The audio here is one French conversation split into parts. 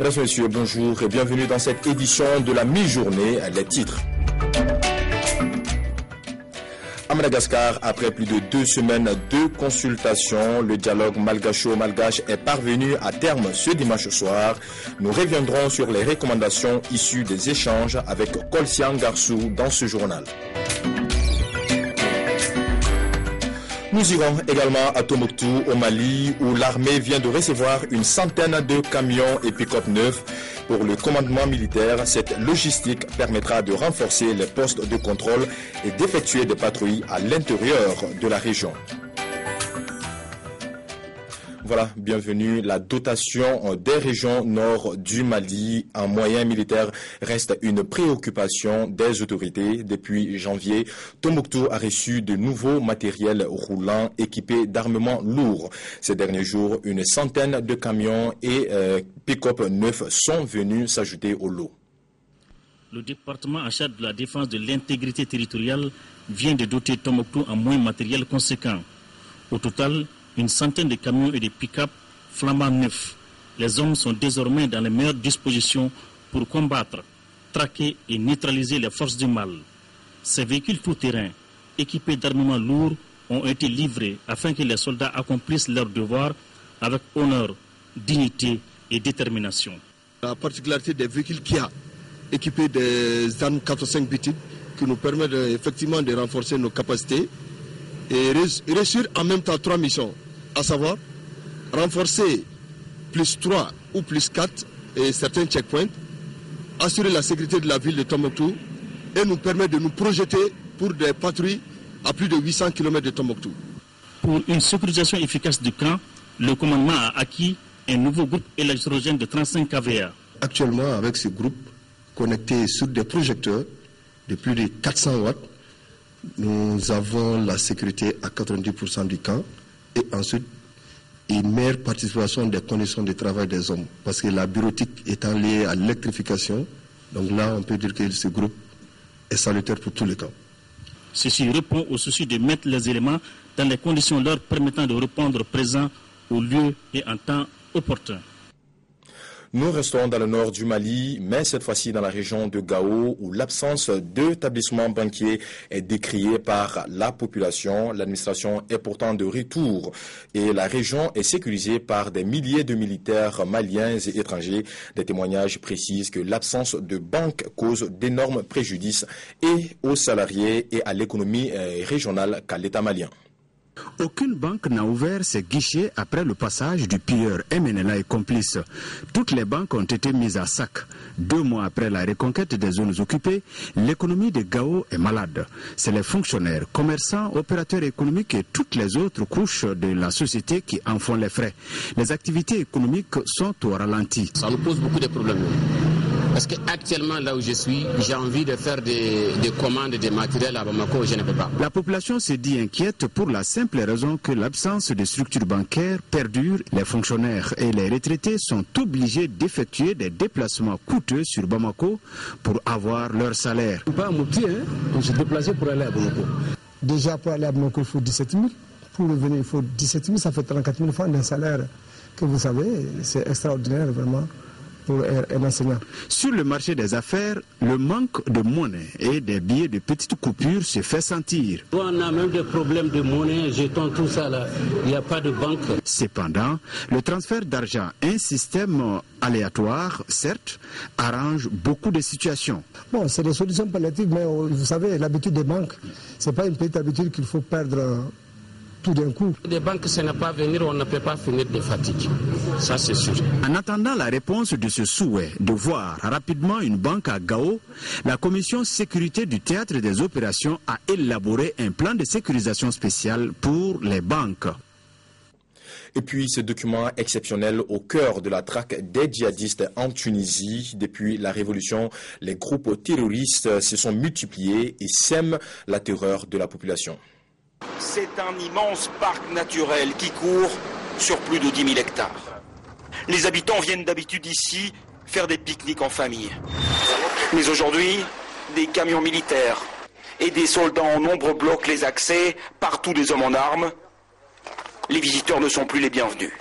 Mesdames et messieurs, bonjour et bienvenue dans cette édition de la mi-journée. Les titres. À Madagascar, après plus de 2 semaines de consultation, le dialogue malgacho-malgache est parvenu à terme ce dimanche soir. Nous reviendrons sur les recommandations issues des échanges avec Kolsian Garsou dans ce journal. Nous irons également à Tombouctou, au Mali, où l'armée vient de recevoir une centaine de camions et pick-up neufs. Pour le commandement militaire, cette logistique permettra de renforcer les postes de contrôle et d'effectuer des patrouilles à l'intérieur de la région. Voilà, bienvenue. La dotation des régions nord du Mali en moyens militaires reste une préoccupation des autorités. Depuis janvier, Tombouctou a reçu de nouveaux matériels roulants équipés d'armements lourds. Ces derniers jours, une centaine de camions et pick-up neufs sont venus s'ajouter au lot. Le département en charge de la défense de l'intégrité territoriale vient de doter Tombouctou en moyens matériels conséquents. Au total, une centaine de camions et de pick-up flambant neufs. Les hommes sont désormais dans les meilleures dispositions pour combattre, traquer et neutraliser les forces du mal. Ces véhicules tout-terrain, équipés d'armements lourds, ont été livrés afin que les soldats accomplissent leur devoir avec honneur, dignité et détermination. La particularité des véhicules Kia, équipés des armes 4-5 BT, qui nous permettent effectivement de renforcer nos capacités et réussir en même temps 3 missions, à savoir renforcer plus 3 ou plus 4 et certains checkpoints, assurer la sécurité de la ville de Tombouctou et nous permettre de nous projeter pour des patrouilles à plus de 800 km de Tombouctou. Pour une sécurisation efficace du camp, le commandement a acquis un nouveau groupe électrogène de 35 kVA. Actuellement, avec ce groupe connecté sur des projecteurs de plus de 400 watts, nous avons la sécurité à 90% du camp et ensuite une meilleure participation des conditions de travail des hommes. Parce que la bureautique étant liée à l'électrification, donc là on peut dire que ce groupe est salutaire pour tous les camps. Ceci répond au souci de mettre les éléments dans les conditions leur permettant de répondre présent au lieu et en temps opportun. Nous restons dans le nord du Mali, mais cette fois-ci dans la région de Gao, où l'absence d'établissements banquiers est décriée par la population. L'administration est pourtant de retour et la région est sécurisée par des milliers de militaires maliens et étrangers. Des témoignages précisent que l'absence de banques cause d'énormes préjudices et aux salariés et à l'économie régionale qu'à l'État malien. Aucune banque n'a ouvert ses guichets après le passage du pilleur MNLA et complices. Toutes les banques ont été mises à sac. 2 mois après la reconquête des zones occupées, l'économie de Gao est malade. C'est les fonctionnaires, commerçants, opérateurs économiques et toutes les autres couches de la société qui en font les frais. Les activités économiques sont au ralenti. Ça nous pose beaucoup de problèmes. Parce qu'actuellement, là où je suis, j'ai envie de faire des commandes de matériel à Bamako, je ne peux pas. La population se dit inquiète pour la simple raison que l'absence de structures bancaires perdure. Les fonctionnaires et les retraités sont obligés d'effectuer des déplacements coûteux sur Bamako pour avoir leur salaire. Pas à Mopti, on s'est déplacé pour aller à Bamako. Déjà, pour aller à Bamako, il faut 17 000. Pour revenir, il faut 17 000, ça fait 34 000 francs d'un salaire que vous savez, c'est extraordinaire vraiment. Sur le marché des affaires, le manque de monnaie et des billets de petites coupures se fait sentir. On a même des problèmes de monnaie, jetons tout ça là, il n'y a pas de banque. Cependant, le transfert d'argent, un système aléatoire, certes, arrange beaucoup de situations. Bon, c'est des solutions palliatives, mais vous savez, l'habitude des banques, ce n'est pas une petite habitude qu'il faut perdre tout d'un coup. Les banques, ce n'est pas venir, on ne peut pas finir de fatigue. Ça, c'est sûr. En attendant la réponse de ce souhait de voir rapidement une banque à Gao, la commission sécurité du théâtre des opérations a élaboré un plan de sécurisation spécial pour les banques. Et puis ce document exceptionnel au cœur de la traque des djihadistes en Tunisie. Depuis la révolution, les groupes terroristes se sont multipliés et sèment la terreur de la population. C'est un immense parc naturel qui court sur plus de 10 000 hectares. Les habitants viennent d'habitude ici faire des pique-niques en famille. Mais aujourd'hui, des camions militaires et des soldats en nombre bloquent les accès, partout des hommes en armes. Les visiteurs ne sont plus les bienvenus.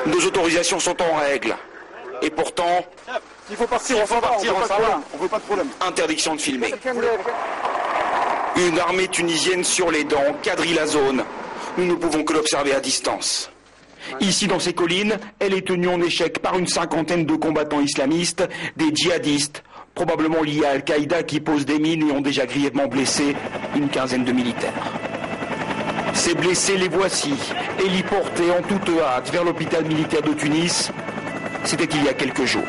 Nos autorisations sont en règle. Et pourtant, il faut partir, on veut pas de problème. Interdiction de filmer. Une armée tunisienne sur les dents quadrille la zone. Nous ne pouvons que l'observer à distance. Ici, dans ces collines, elle est tenue en échec par une cinquantaine de combattants islamistes, des djihadistes, probablement liés à Al-Qaïda, qui posent des mines et ont déjà grièvement blessé une quinzaine de militaires. Ces blessés, les voici, héliportés en toute hâte vers l'hôpital militaire de Tunis. C'était il y a quelques jours.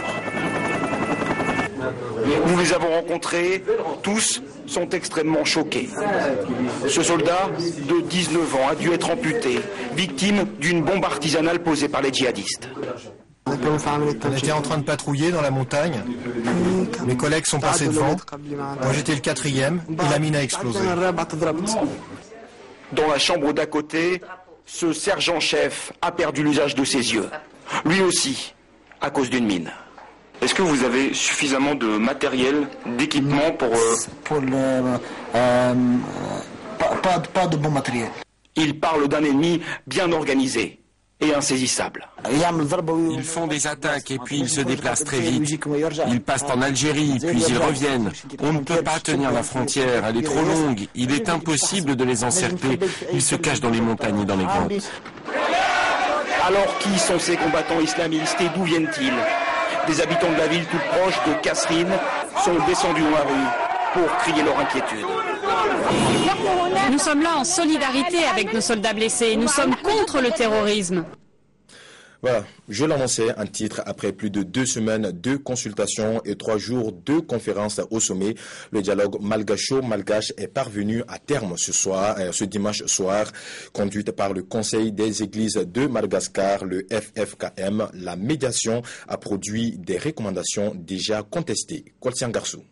Nous les avons rencontrés, tous sont extrêmement choqués. Ce soldat de 19 ans a dû être amputé, victime d'une bombe artisanale posée par les djihadistes. On était en train de patrouiller dans la montagne. Mes collègues sont passés devant. Moi j'étais le 4e et la mine a explosé. Dans la chambre d'à côté, ce sergent-chef a perdu l'usage de ses yeux. Lui aussi, à cause d'une mine. Est-ce que vous avez suffisamment de matériel, d'équipement pour... Pas de bon matériel. Il parle d'un ennemi bien organisé et insaisissable. Ils font des attaques et puis ils se déplacent très vite. Ils passent en Algérie, puis ils reviennent. On ne peut pas tenir la frontière, elle est trop longue. Il est impossible de les encercler. Ils se cachent dans les montagnes et dans les grottes. Alors qui sont ces combattants islamistes et d'où viennent-ils? Des habitants de la ville toute proche de Kasserine sont descendus dans la rue pour crier leur inquiétude. Nous sommes là en solidarité avec nos soldats blessés. Nous sommes contre le terrorisme. Voilà, je l'annonçais, un titre après plus de 2 semaines de consultations et 3 jours de conférences au sommet. Le dialogue malgacho-malgache est parvenu à terme ce dimanche soir, conduite par le Conseil des Églises de Madagascar, le FFKM. La médiation a produit des recommandations déjà contestées. Koltian Garsou.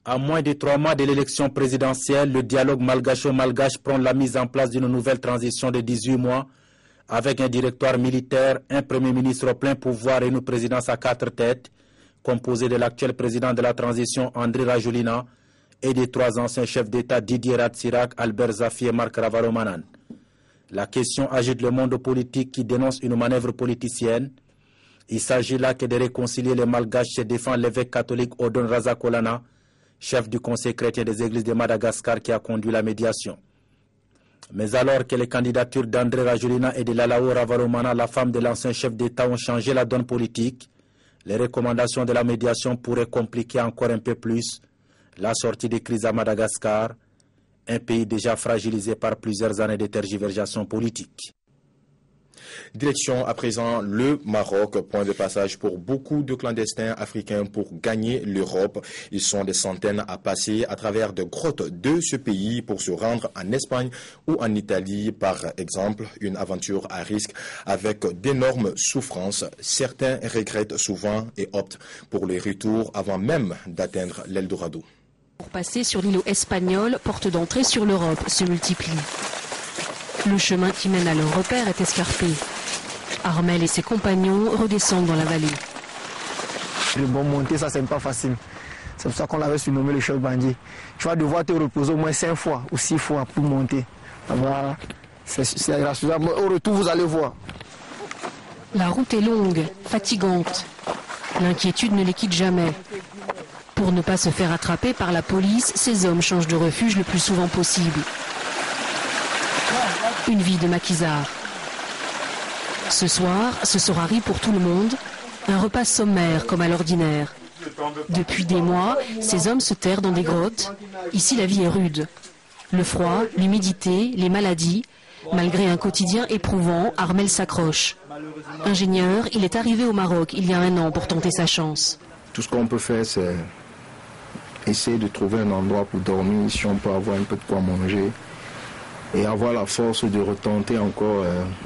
À moins de 3 mois de l'élection présidentielle, le dialogue malgacho-malgache prend la mise en place d'une nouvelle transition de 18 mois avec un directoire militaire, un premier ministre au plein pouvoir et une présidence à 4 têtes, composée de l'actuel président de la transition Andry Rajoelina et des 3 anciens chefs d'État Didier Ratsirac, Albert Zafy et Marc Ravalomanan. La question agite le monde politique qui dénonce une manœuvre politicienne. Il s'agit là que de réconcilier les Malgaches et défend l'évêque catholique Odon Razakolana, chef du Conseil chrétien des églises de Madagascar, qui a conduit la médiation. Mais alors que les candidatures d'Andry Rajoelina et de Lalao Ravalomanan, la femme de l'ancien chef d'État, ont changé la donne politique, les recommandations de la médiation pourraient compliquer encore un peu plus la sortie des crises à Madagascar, un pays déjà fragilisé par plusieurs années de tergiversations politiques. Direction à présent le Maroc, point de passage pour beaucoup de clandestins africains pour gagner l'Europe. Ils sont des centaines à passer à travers de grottes de ce pays pour se rendre en Espagne ou en Italie, par exemple. Une aventure à risque avec d'énormes souffrances. Certains regrettent souvent et optent pour le retour avant même d'atteindre l'Eldorado. Pour passer sur l'îlot espagnol, porte d'entrée sur l'Europe se multiplie. Le chemin qui mène à leur repère est escarpé. Armel et ses compagnons redescendent dans la vallée. Bon, monter, ça, c'est pas facile. C'est pour ça qu'on l'avait surnommé le chef bandit. Tu vas devoir te reposer au moins 5 fois ou 6 fois pour monter. Voilà. C'est rassurant. Au retour, vous allez voir. La route est longue, fatigante. L'inquiétude ne les quitte jamais. Pour ne pas se faire attraper par la police, ces hommes changent de refuge le plus souvent possible. Une vie de maquisard. Ce soir, ce sera riz pour tout le monde, un repas sommaire comme à l'ordinaire. Depuis des mois, ces hommes se terrent dans des grottes. Ici, la vie est rude. Le froid, l'humidité, les maladies. Malgré un quotidien éprouvant, Armel s'accroche. Ingénieur, il est arrivé au Maroc il y a 1 an pour tenter sa chance. Tout ce qu'on peut faire, c'est essayer de trouver un endroit pour dormir, si on peut avoir un peu de quoi manger, et avoir la force de retenter encore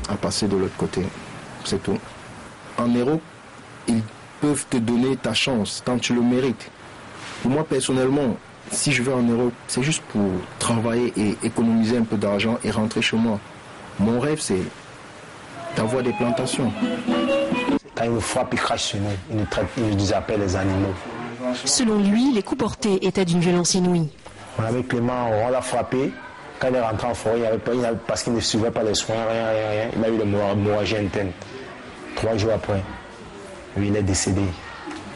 à passer de l'autre côté. C'est tout. En Europe, ils peuvent te donner ta chance quand tu le mérites. Pour moi, personnellement, si je vais en Europe, c'est juste pour travailler et économiser un peu d'argent et rentrer chez moi. Mon rêve, c'est d'avoir des plantations. Quand ils nous frappent, ils crachent sur nous. Ils nous appellent les animaux. Selon lui, les coups portés étaient d'une violence inouïe. On avait Clément, on l'a frappé. Quand il est rentré en forêt, parce qu'il ne suivait pas les soins, rien. Il a eu l'hémorragie interne. 3 jours après, lui, il est décédé.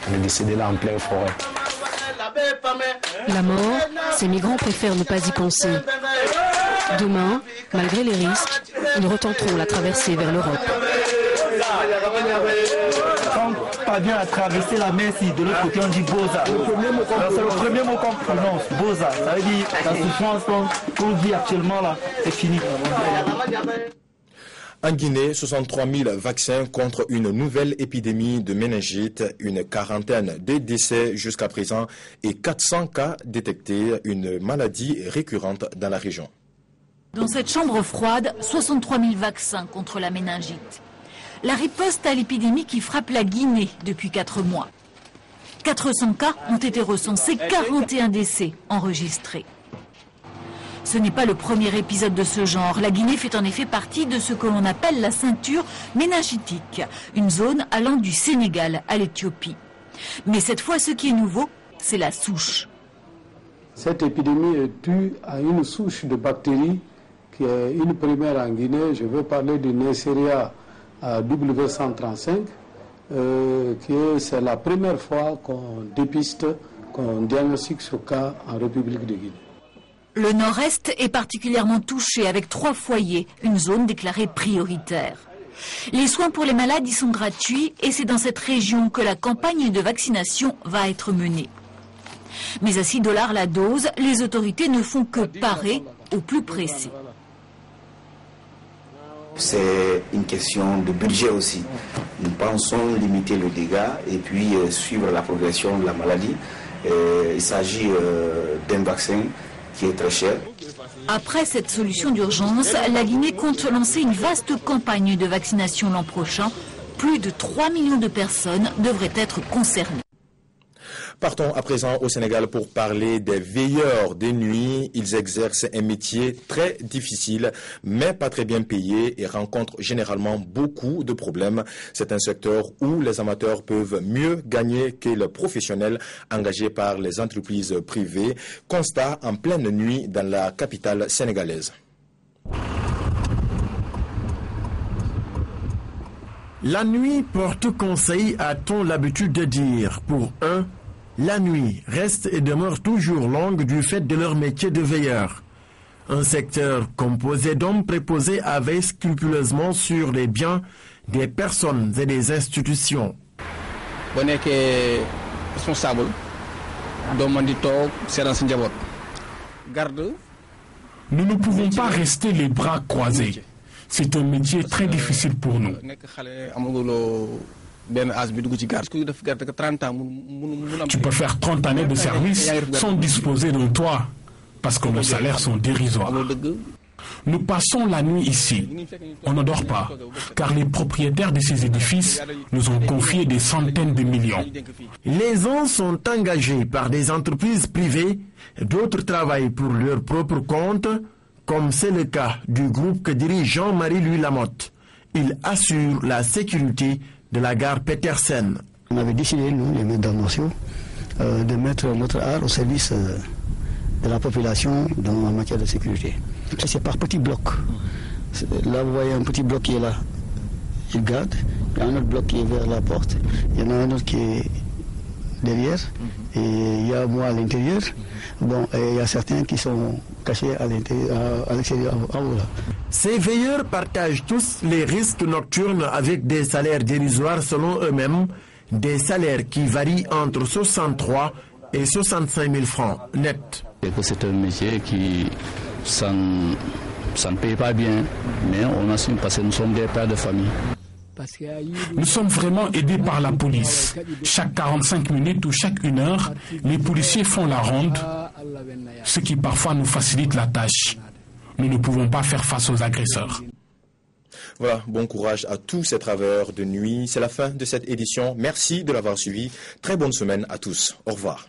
Il est décédé là en pleine forêt. La mort, ces migrants préfèrent ne pas y penser. Demain, malgré les risques, ils retenteront la traversée vers l'Europe. Quand on parvient à traverser la mer, si de l'autre côté on dit Boza. C'est le premier mot qu'on prononce, Boza. Ça veut dire la souffrance qu'on vit actuellement là, c'est fini. En Guinée, 63 000 vaccins contre une nouvelle épidémie de méningite, une quarantaine de décès jusqu'à présent et 400 cas détectés, une maladie récurrente dans la région. Dans cette chambre froide, 63 000 vaccins contre la méningite. La riposte à l'épidémie qui frappe la Guinée depuis 4 mois. 400 cas ont été recensés, 41 décès enregistrés. Ce n'est pas le premier épisode de ce genre. La Guinée fait en effet partie de ce que l'on appelle la ceinture méningitique, une zone allant du Sénégal à l'Éthiopie. Mais cette fois, ce qui est nouveau, c'est la souche. Cette épidémie est due à une souche de bactéries qui est une première en Guinée. Je veux parler du Neisseria W135, c'est la première fois qu'on dépiste, qu'on diagnostique ce cas en République de Guinée. Le nord-est est particulièrement touché avec 3 foyers, une zone déclarée prioritaire. Les soins pour les malades y sont gratuits et c'est dans cette région que la campagne de vaccination va être menée. Mais à $6 la dose, les autorités ne font que parer au plus pressé. C'est une question de budget aussi. Nous pensons limiter le dégât et puis suivre la progression de la maladie. Il s'agit d'un vaccin qui est très cher. Après cette solution d'urgence, la Guinée compte lancer une vaste campagne de vaccination l'an prochain. Plus de 3 millions de personnes devraient être concernées. Partons à présent au Sénégal pour parler des veilleurs de nuit. Ils exercent un métier très difficile, mais pas très bien payé et rencontrent généralement beaucoup de problèmes. C'est un secteur où les amateurs peuvent mieux gagner que les professionnels engagés par les entreprises privées. Constat en pleine nuit dans la capitale sénégalaise. La nuit porte conseil, a-t-on l'habitude de dire. Pour eux, la nuit reste et demeure toujours longue du fait de leur métier de veilleur. Un secteur composé d'hommes préposés à veiller scrupuleusement sur les biens des personnes et des institutions. Responsable, nous ne pouvons pas rester les bras croisés. C'est un métier très difficile pour nous. Tu peux faire 30 années de service sans disposer d'un toit, parce que nos salaires sont dérisoires. Nous passons la nuit ici. On ne dort pas, car les propriétaires de ces édifices nous ont confié des centaines de millions. Les uns sont engagés par des entreprises privées, d'autres travaillent pour leur propre compte, comme c'est le cas du groupe que dirige Jean-Marie Louis Lamotte. Il assure la sécurité de la gare Petersen. On avait décidé, nous, les maîtres d'arts martiaux, de mettre notre art au service de la population en matière de sécurité. C'est par petits blocs. Là, vous voyez un petit bloc qui est là. Il garde. Il y a un autre bloc qui est vers la porte. Il y en a un autre qui est derrière. Et il y a moi à l'intérieur. Bon, et il y a certains qui sont cachés à l'extérieur, en haut là. Ces veilleurs partagent tous les risques nocturnes avec des salaires dérisoires selon eux-mêmes, des salaires qui varient entre 63 et 65 000 francs net. C'est un métier qui, ça ne paye pas bien, mais on assume parce que nous sommes des pères de famille. Nous sommes vraiment aidés par la police. Chaque 45 minutes ou chaque 1 heure, les policiers font la ronde, ce qui parfois nous facilite la tâche. Nous ne pouvons pas faire face aux agresseurs. Voilà, bon courage à tous ces travailleurs de nuit. C'est la fin de cette édition. Merci de l'avoir suivi. Très bonne semaine à tous. Au revoir.